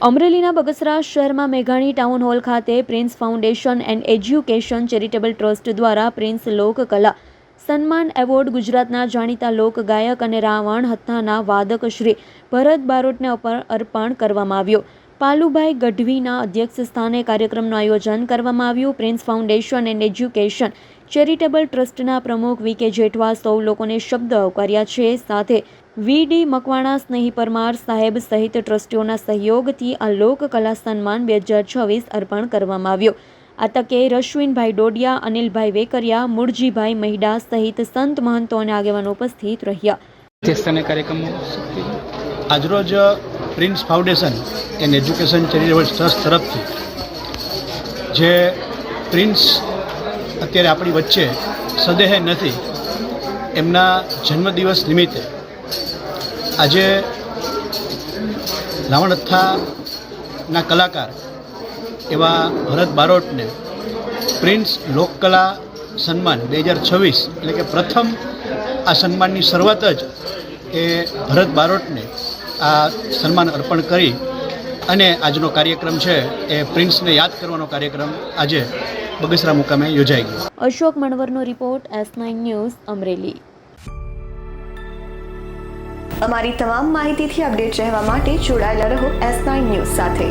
અમરેલીના બગસરા શહેરમાં મેઘાણી ટાઉન હોલ ખાતે prince foundation and education charitable trust દ્વારા પ્રિન્સ લોકકલા સન્માન એવોર્ડ ગુજરાતના જાણીતા લોકગાયક અને રાવણ હથ્થાના વાદક શ્રી ભરત બારોટને અર્પણ કરવામાં આવ્યો. પાલુભાઈ ગઢવીના અધ્યક્ષ સ્થાને કાર્યક્રમનું આયોજન કરવામાં આવ્યું. Prince foundation and education charitable ટ્રસ્ટના પ્રમુખ વી.કે. જેઠવા સૌ લોકોને શબ્દ આવકાર્યા છે. સાથે વી.ડી. મકવાણા, સ્નેહી પરમાર સાહેબ સહિત ટ્રસ્ટીઓના સહયોગથી આ લોકકલા સન્માન 2026 અર્પણ કરવામાં આવ્યો. આ તકે રશ્વિનભાઈ ડોડિયા, અનિલભાઈ વેકરિયા, મુરજીભાઈ મહિડા સહિત સંત મહંતો અને આગેવાનો ઉપસ્થિત રહ્યા. આજરોજ prince foundation and education charitable trust તરફથી જે પ્રિન્સ અત્યારે આપણી વચ્ચે સદેહ નથી, એમના જન્મદિવસ નિમિત્તે આજે રાવણહથ્થાના કલાકાર એવા ભરત બારોટને પ્રિન્સ લોકકલા સન્માન 2026 એટલે કે પ્રથમ આ સન્માનની શરૂઆત જ એ ભરત બારોટને આ સન્માન અર્પણ કરી અને આજનો કાર્યક્રમ છે એ પ્રિન્સને યાદ કરવાનો કાર્યક્રમ આજે બગસરા મુકામે યોજાઈ ગયો. અશોક મણવરનો રિપોર્ટ, S9 ન્યૂઝ, અમરેલી. અમારી તમામ માહિતીથી અપડેટ રહેવા માટે જોડાયેલા રહો S9 ન્યૂઝ સાથે.